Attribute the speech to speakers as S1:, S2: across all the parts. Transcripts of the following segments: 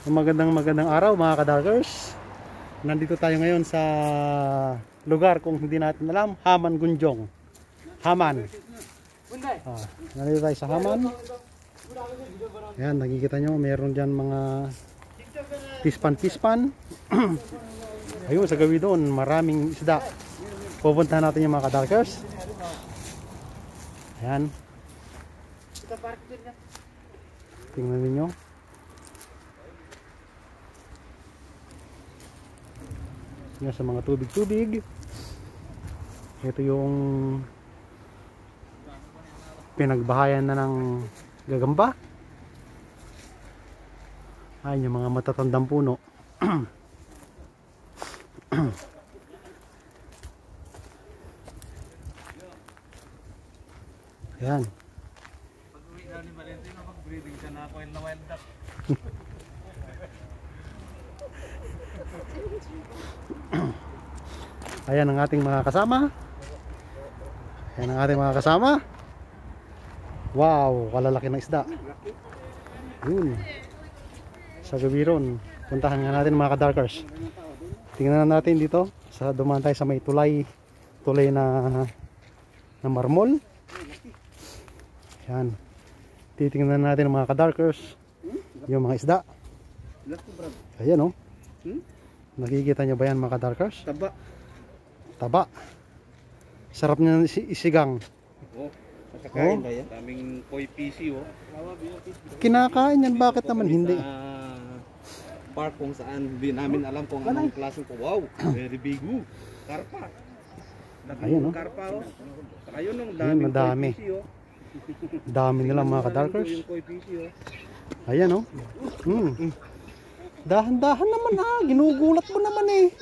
S1: Magandang araw mga ka-darkers. Nandito tayo ngayon sa lugar kung hindi natin alam, Haman Gunjong. Haman. Nandito tayo sa Haman. Ayan, nakikita nyo, meron dyan mga pispan. Ayun, sa gawi doon, maraming isda. Pupuntahan natin yung mga ka-darkers. Ayan. Tingnan ninyo. Yan sa mga tubig. Ito yung pinagbahayan na ng gagamba. Ayun yung mga matatandang puno. Ayan.
S2: Pag-uwi daw ni Valentino, mag-breeding siya na ako na wild duck.
S1: Ayan ang ating mga kasama. Wow, kalalaki ng isda. Yun. Sa Gabiron. Puntahan nga natin mga ka-darkers. Tingnan natin dito. Dumaan tayo sa may tulay na marmol. Ayan. Titingnan natin mga ka-darkers yung mga isda. Ayan, oh. Nakikita nyo ba yan mga ka-darkers? Taba. Sarap niya isigang.
S2: Oh, nakakain ba yan? Daming koi PC, oh.
S1: Kinakain yan, bakit naman hindi?
S2: Park kung saan hindi namin alam kung anong klaseng ko. Wow, very big. Karpa.
S1: Ayun, oh.
S2: Karpa, oh. Ayun, oh,
S1: Ayun, madami.
S2: koi PC, oh.
S1: Dami nila mga ka-darkers.
S2: Yung koi PC, oh.
S1: Ayan, oh. Dahan-dahan naman ha. Ginugulat mo naman eh.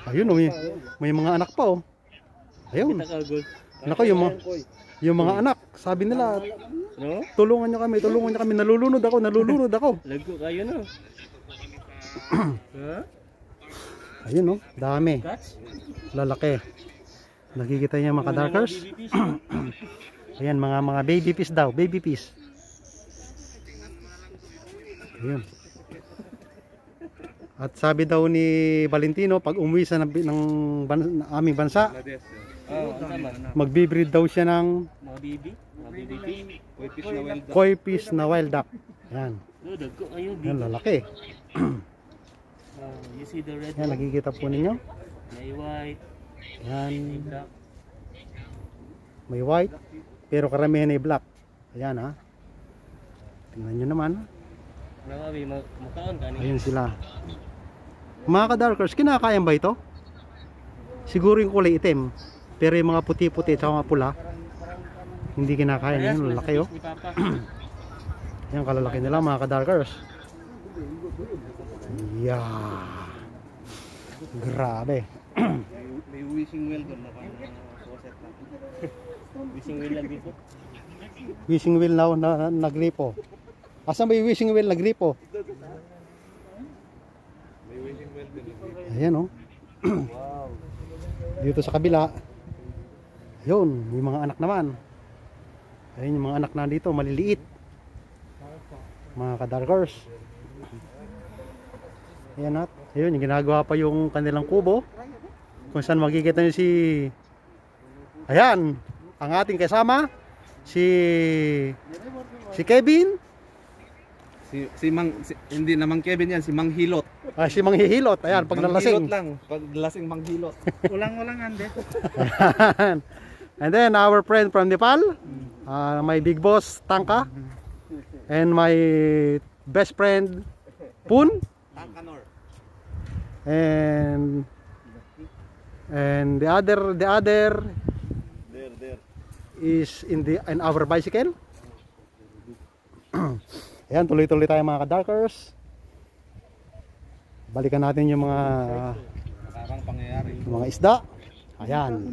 S1: Ayun, oh. May mga anak pa, oh. Ayun. Nako, yung mga anak, sabi nila,
S2: No?
S1: tulungan nyo kami. Nalulunod ako.
S2: Lago kayo, no?
S1: Ayun, oh. Dami. Lalaki. Nakikita niya mga ka-darkers. Ayan, mga baby fish daw. Baby fish. Ayun. At sabi daw ni Valentino, pag umuwi sa aming bansa, magbe-breed daw siya ng
S2: Mga baby
S1: koi fish na wild duck. Ayan. Ayan, lalaki.
S2: You see the red
S1: Ayan, nakikita po ninyo.
S2: may white,
S1: Ayan.
S2: black.
S1: May white, pero karamihan ay black. Ayan, ha. Tingnan nyo naman.
S2: Makaon ka ni.
S1: Ayan sila. Mga ka-darkers, kinakain ba ito? Siguro yung kulay itim. Pero yung mga puti-puti at mga pula, hindi kinakain. Ayan, lalaki, oh. Ayan, kalalaki nila mga ka-darkers. Yeah. Grabe.
S2: May wishing well doon na faucet na. Wishing well lang dito.
S1: Wishing well na nagripo. Asan ba yung wishing well nagripo?
S2: May wishing well din.
S1: Ayan, oh.
S2: Wow.
S1: Dito sa kabila, yun, may mga anak naman. Ayun yung mga anak na dito, maliliit. Mga ka-darkers. Ayan, at ayun, yung ginagawa pa yung kanilang kubo. Kung saan makikita nyo ayan, ang ating kasama, si Kevin.
S2: Hindi naman Kevin yan, si Mang Hilot.
S1: Si Mang Hihilot. Ayan, pag nalasing.
S2: Hilot lang, pag lasing Mang Hilot. Ulang ande.
S1: Ayan. And then our friend from Nepal, my big boss Tangka, and my best friend Pun, and the other
S2: There.
S1: is in our bicycle. Ayan, tuloy-tuloy tayo mga ka-darkers. Balikan natin yung mga
S2: pangyayari.
S1: isda. Ayan.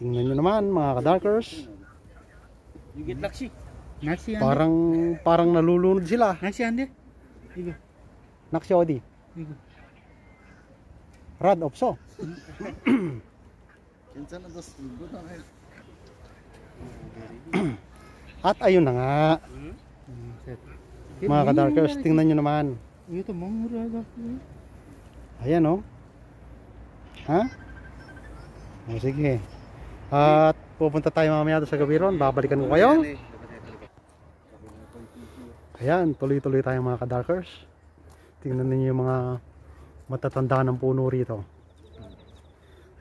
S1: Tingnan nyo naman mga ka-darkers.
S2: You get laksi.
S1: Parang nalulunod sila.
S2: Naksi ande.
S1: Naksi odi. Rad opso. At ayun na nga. Mga ka-darkers, tingnan nyo naman.
S2: Ito, mamura.
S1: Ayan oh. Ha? O sige. At pupunta tayo mamaya sa gabi ron. Babalikan ko kayo. Ayan, tuloy-tuloy tayo mga ka-darkers. Tingnan niyo yung mga matatanda ng puno rito.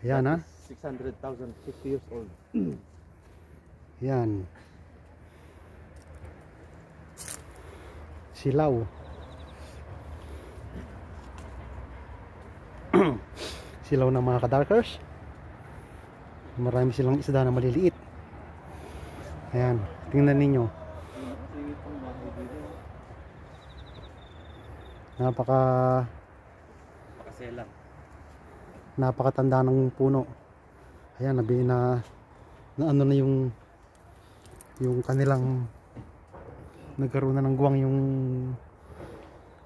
S1: Ayan ha.
S2: 600,000, 50 years old.
S1: Ayan. Silaw. Silaw ng mga ka-darkers. Marami silang isda na maliliit. Ayan, tingnan ninyo. Napakatanda ng puno. Ayan, na ano na yung kanilang nagkaroon na ng guwang yung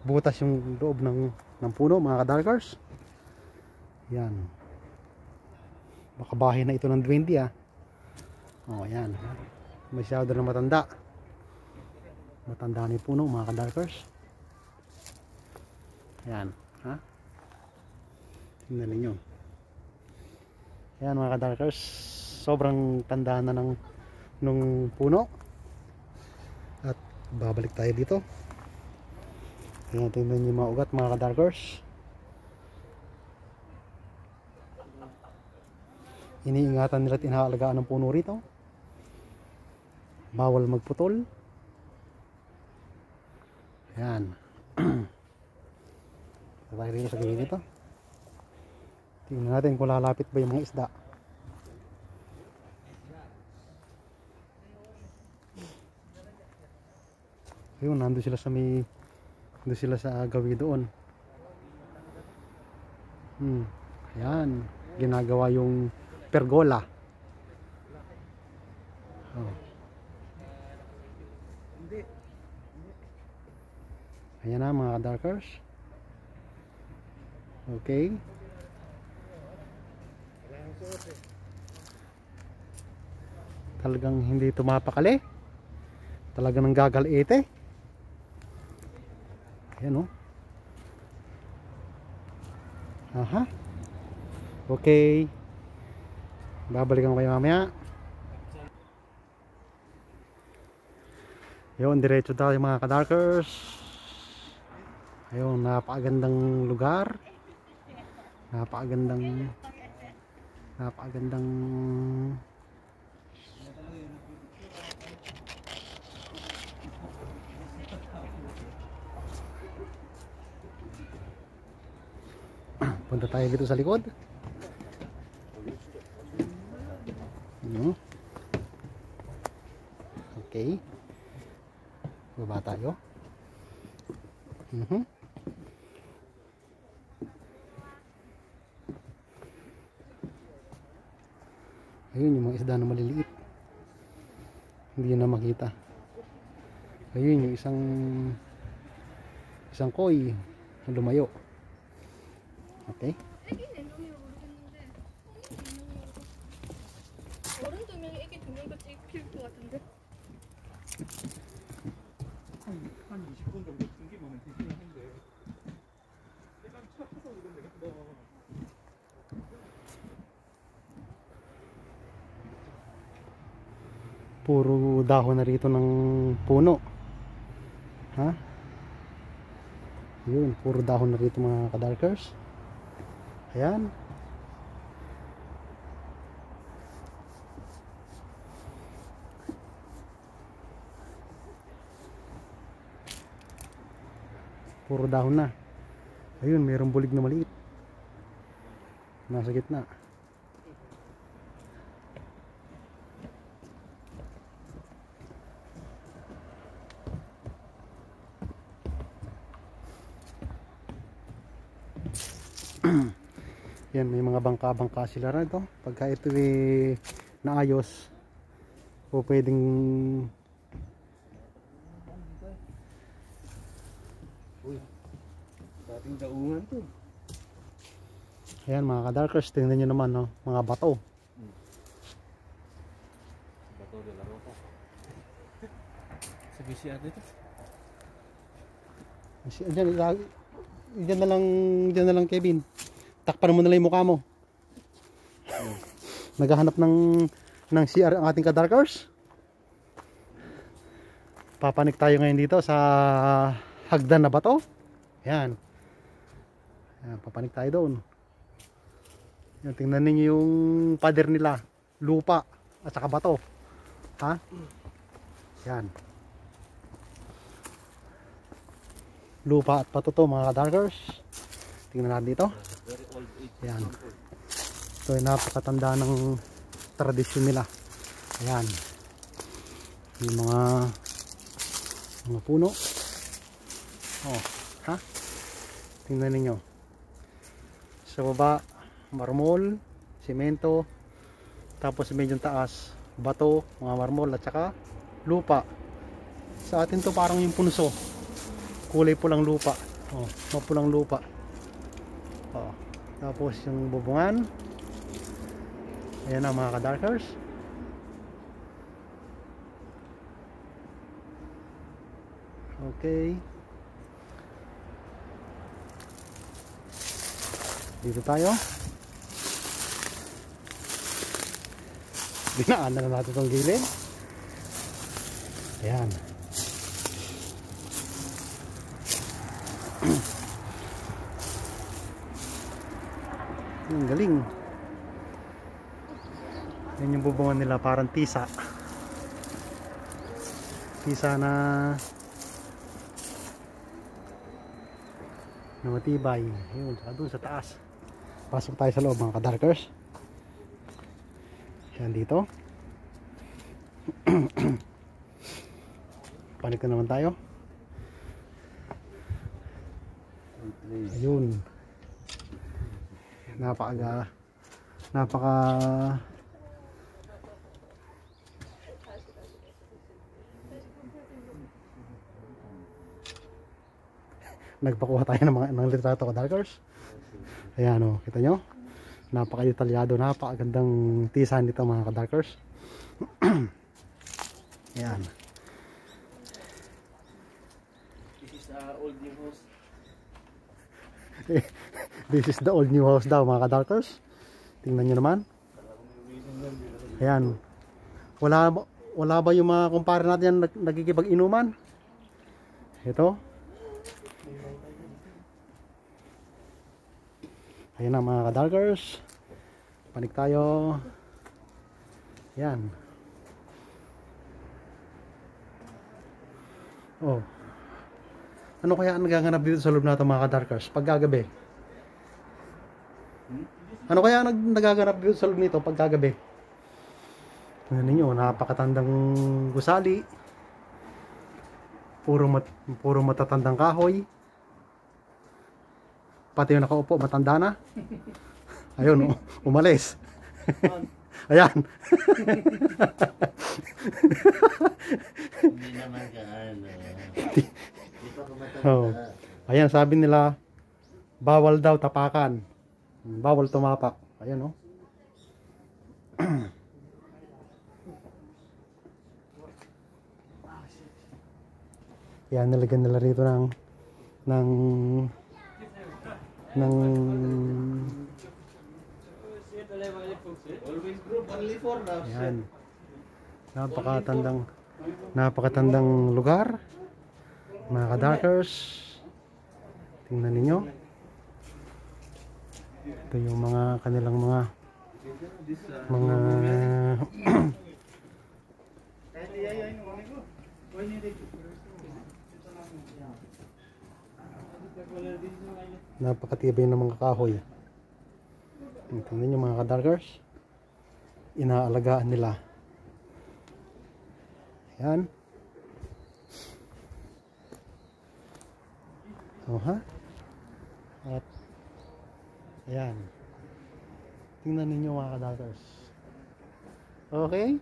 S1: butas yung loob ng puno mga ka-darkers. Yan, baka bahay na ito ng 20 ah. Oh, yan, masyado na matanda na yung puno mga ka-darkers. Yan ha, tingnan ninyo. Yan mga ka-darkers, sobrang tanda na nung puno. At babalik tayo dito. Ayan, tingnan nyo yung mga ugat mga ka-darkers. Iniingatan nila at inaalagaan ng puno rito. Bawal magputol. Ayan. Tayo dito sa gilid dito. Tingnan natin kung lalapit ba yung mga isda. Ayun, nandun sila sa gawi doon. Ayan, ginagawa yung pergola. Oh. Ayan na mga darkers. Okay. Talagang hindi tumapakali. Talagang nanggagaliite. Ayan o. Aha. Okay. Babalikan ko kayo mamaya. Ayun, diretso tayo mga ka-darkers. Ayun, napakagandang lugar. Napakagandang punta tayo dito sa likod. Okay, baba tayo. Ayun yung mga isda na maliliit, hindi na makita. Ayun yung isang koi na lumayo. Okay.
S3: 어른 2명이 애기 2명 같이 필 것 같은데?
S2: 한 20분 정도 숨기면 되긴 한데. 일단 차서 오면 되겠다.
S1: Puro dahon na rito ng puno. Ha? Yun, puro dahon na rito mga ka-darkers. Ayan. Puro dahon na. Ayun, mayroong bulig na maliit. Nasa gitna. Yan, may mga bangka-bangka sila rito. Pagka ito naayos, o pwedeng
S2: Dating daungan to.
S1: ayan mga ka-darkers, tingnan nyo naman no, mga bato.
S2: Bato de la Roca. Sa BCR dito.
S1: Diyan na lang Kevin. Takpan mo na lang yung mukha mo. Naghahanap ng CR ang ating ka-darkers. Papanik tayo ngayon dito sa hagdan na bato. Ayan. Ayan, papanik tayo doon. Ayan, tingnan ninyo yung pader nila. Lupa at saka bato. Ha? Ayan. Lupa at bato to mga ka-darkers. Tingnan natin dito. Ayan. Ito ay napakatanda ng tradisyon nila. Ayan. Yung mga puno. Oh, ha? Tingnan ninyo. Sa baba, marmol, semento, tapos medyo taas, bato, mga marmol at saka lupa. Sa atin to parang yung punso. Kulay pulang lupa. Oh, mapulang lupa. Oh, tapos yung bubungan. Ayan na mga ka-darkers. Okay. Dito tayo. Dinaanan na natin itong gilid. Ayan. Ang galing. Yan yung bubungan nila, parang tisa. Tisa na matibay. Yun, doon sa taas. Pasok tayo sa loob mga ka-darkers. Yan dito. Panik na naman tayo. Ayun. Napaka nagpakuha tayo ng litrato ka-darkers. Ayan o, kita nyo, napaka-detalyado, napakagandang tisan nito mga ka-darkers. Ayan.
S2: This is old new house.
S1: This is the old new house daw mga ka-darkers. Tingnan nyo naman. Ayan. Wala ba yung mga kumpare natin yan nagkikipag-inuman? Ito. Ayan na mga ka-darkers. Panik tayo. Ayan. Oh. Ano kaya ang nagaganap dito sa loob natin mga ka-darkers pag gagabi? Ano kaya ang nagaganap dito sa loob nito pag gagabi? Tingnan ninyo, napakatandang gusali. Puro matatandang kahoy. Pati yung nakaupo, matanda na. Ayun, umalis. Ayan.
S4: Hindi naman ka ano. Hindi pa kumatanda.
S1: Oh. Ayan, sabi nila, bawal daw tapakan. Bawal tumapak. Ayan, oh. Yan, nilagyan nila rito ng
S2: Always group, only for now.
S1: yan. Napakatandang lugar. Mga ka-darkers. Tingnan ninyo. Ito yung mga kanilang mga napakatibay ng mga kahoy. Tingnan nyo mga ka-darkers. Inaalagaan nila. Ayan. Oh, ha? At ayan. Tingnan ninyo mga ka-darkers. Okay?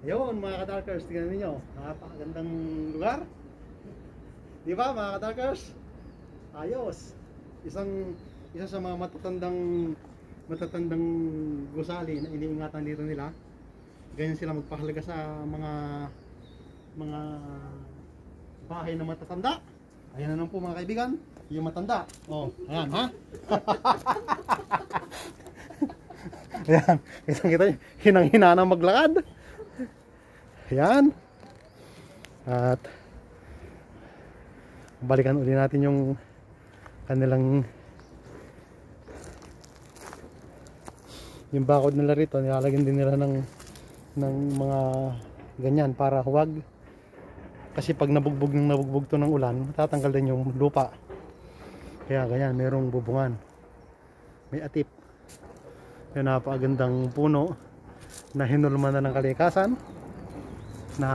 S1: Ayun mga ka-darkers, tingnan niyo, napakagandang lugar. Di ba mga ka-darkers? Ayos. Isa sa mga matatandang gusali na iniingatan dito nila. Ganyan sila magpahalaga sa mga bahay na matatanda. Ayan na po mga kaibigan, yung matanda. Oh, ayan ha. Ayan, kita hinang-hina na maglakad. Ayan. At balikan uli natin yung kanilang yung bakod nila rito. Nilalagyan din nila ng mga ganyan para huwag, kasi pag nabugbog to ng ulan, tatanggal din yung lupa. Kaya ganyan, merong bubungan, may atip. Yung napakagandang puno na hinulman na ng kalikasan, na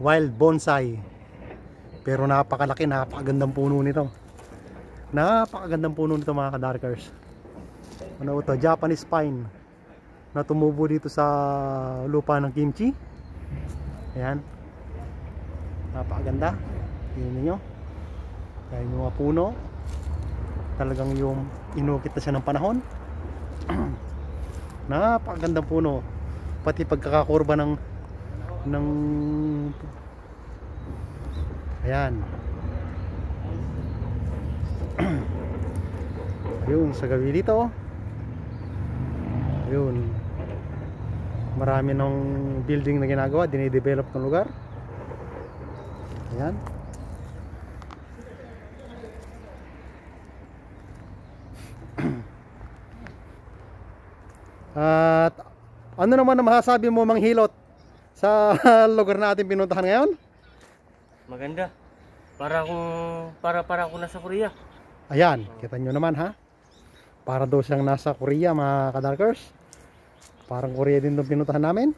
S1: wild bonsai, pero napakalaki, napakagandang puno nito. Napakagandang puno nito mga ka-darkers. Ano ito? Japanese pine na tumubo dito sa lupa ng kimchi. Ayan, napakaganda. Tingnan nyo, ayan yung mga puno, talagang yung inukit na siya ng panahon. Napakagandang puno, pati pagkakakurba ng ayan. Ayun, sa gabi dito, ayun, marami ng building na ginagawa, dinidevelop ng lugar. Ayan. At ano naman ang masasabi mo, Mang Hilot, sa lugar na ating pinuntahan ngayon?
S5: Maganda. Para ako nasa Korea.
S1: Ayan, kita nyo naman ha. Para daw siyang nasa Korea mga ka-darkers. Parang Korea din itong pinuntahan namin.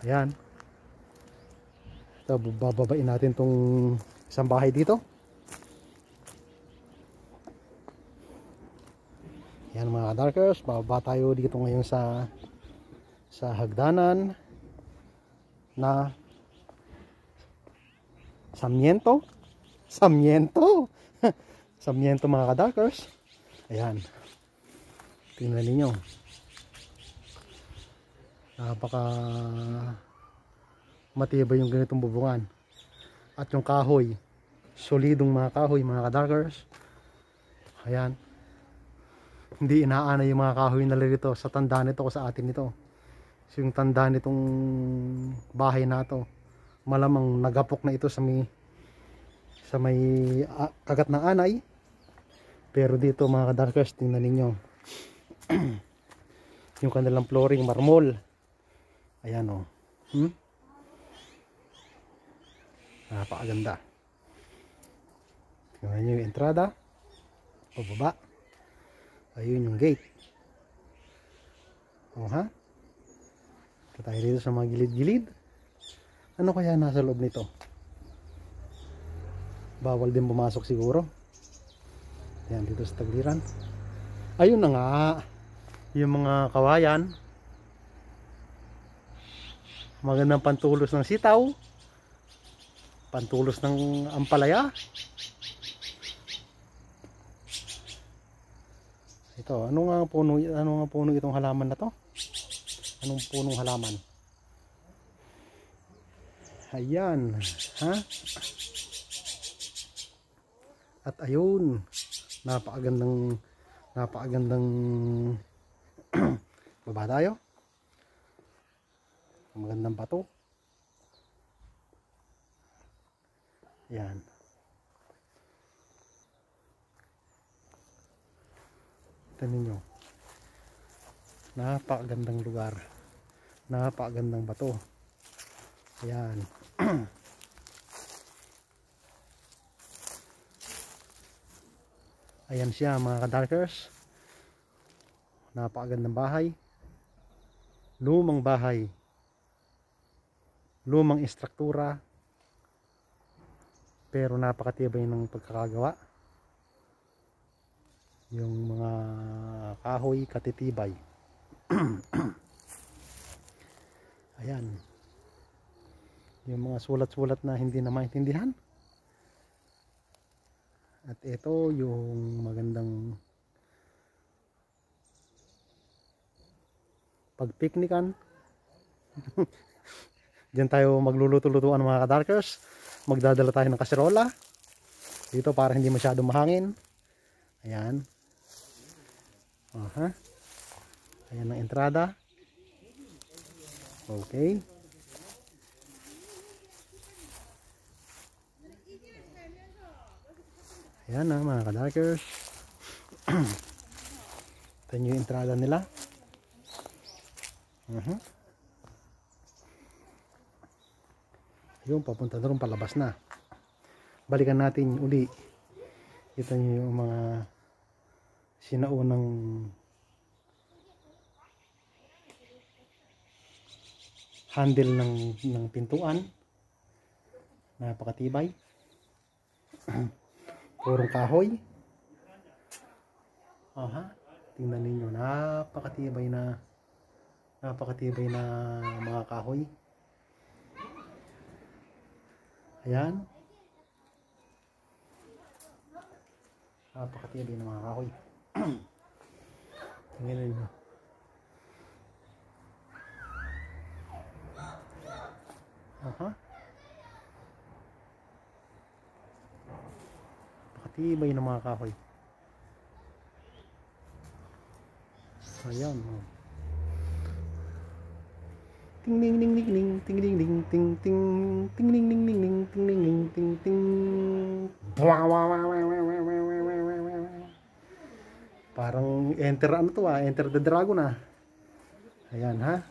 S1: Ayan. Ito, bababain natin itong isang bahay dito. Ayan mga ka-darkers, bababa tayo dito ngayon sa hagdanan na Samyento Samyento mga ka-darkers. Ayan, tingnan ninyo, napaka matibay yung ganitong bubungan. At yung kahoy, solidong mga kahoy mga ka-darkers. Ayan, hindi inaanay yung mga kahoy na rito sa tanda nito o sa atin nito. So yung tanda nitong bahay na to, malamang nagapok na ito sa may kagat ng anay. Pero dito mga ka-darkers, tingnan ninyo yung kanilang flooring, marmol. Ayan o. Napakaganda. Tingnan nyo yung entrada, pababa. Ayun yung gate. O ha, ito tayo dito sa mga gilid-gilid. Ano kaya nasa loob nito? Bawal din pumasok siguro. Yan, dito sa tagliran. Ayun na nga, yung mga kawayan. Magandang pantulos ng sitaw, pantulos ng ampalaya. Ito, ano nga puno itong halaman na to? Anong punong halaman? Ayan, ha? At ayun, napakagandang baba tayo. Magandang bato. Ayan. Tignan nyo, napakagandang lugar, napakagandang bato. Ayan. Ayan siya mga ka-darkers, napakagandang bahay, lumang bahay, lumang istruktura, pero napakatibay ng pagkakagawa. Yung mga kahoy katitibay. Ayan. Yung mga sulat-sulat na hindi na maintindihan. At ito yung magandang pagpiknikan. Diyan tayo magluluto-lutuan mga kadarkers. Magdadala tayo ng kaserola dito para hindi masyadong mahangin. Ayan. Aha. Ayan ang entrada. Okay. Ayan na mga kadarkers. Ito yung entrada nila. Yung papunta doon palabas na. Balikan natin uli. Ito yung mga sinaunang handle ng pintuan. Napakatibay. Purong kahoy. Aha. Tingnan ninyo, napakatibay na mga kahoy. Ayan. Napakatibay na mga kahoy. Tingnan ninyo. Aha. Napakatibay na mga kahoy. Ayan. Ting ning ning ning ning ting ning ning ting ting ting ning ning ning ning ting ning ning ting ting. Parang enter ano to enter the dragon Ayan ha.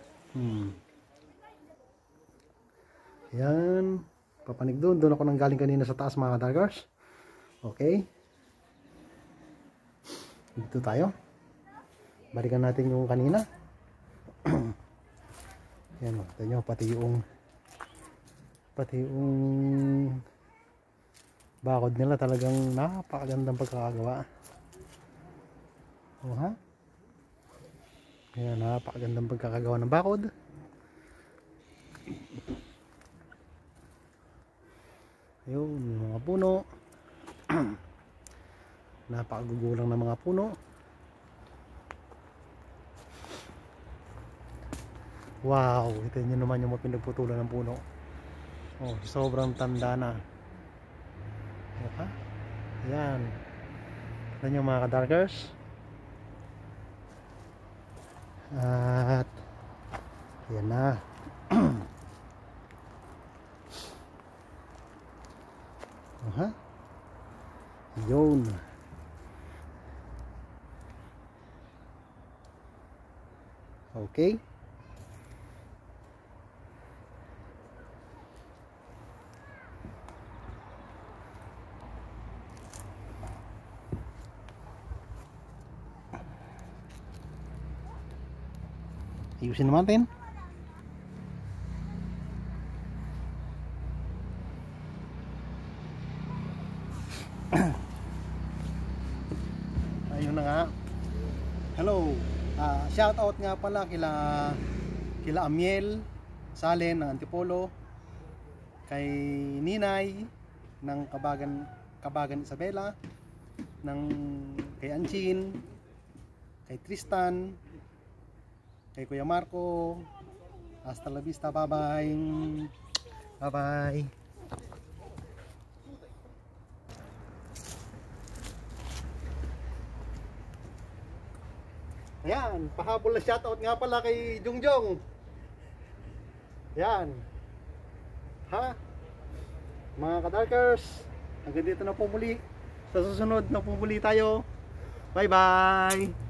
S1: Ayan. Papanig doon ako nang galing kanina sa taas mga kadarkers. Okay. Dito tayo. Balikan natin yung kanina. Ayan, makita nyo, pati yung bakod nila talagang napakagandang pagkakagawa. Ha? Ayan, napakagandang pagkakagawa ng bakod. Ayun, mga puno. Napakagugulang ng mga puno. Wow, ito nyo naman yung pinagputulan ng puno. Oh, sobrang tanda na. Ayan. Ito nyo mga kadarkers. At ayan na. Yun. Okay. Ayusin naman natin. Ayun na nga. Hello. Shout out nga pala kila Amiel Salen ng Antipolo, kay Ninay ng Kabagan Isabela, kay Anchin, kay Tristan, kay Kuya Marco. Hasta la vista, bye bye. Bye bye. Ayan, pahabol na shoutout nga pala kay Jungjong. Ayan. Ha? Mga kadarkers, hanggang dito na po muli. Sa susunod na po muli tayo. Bye bye.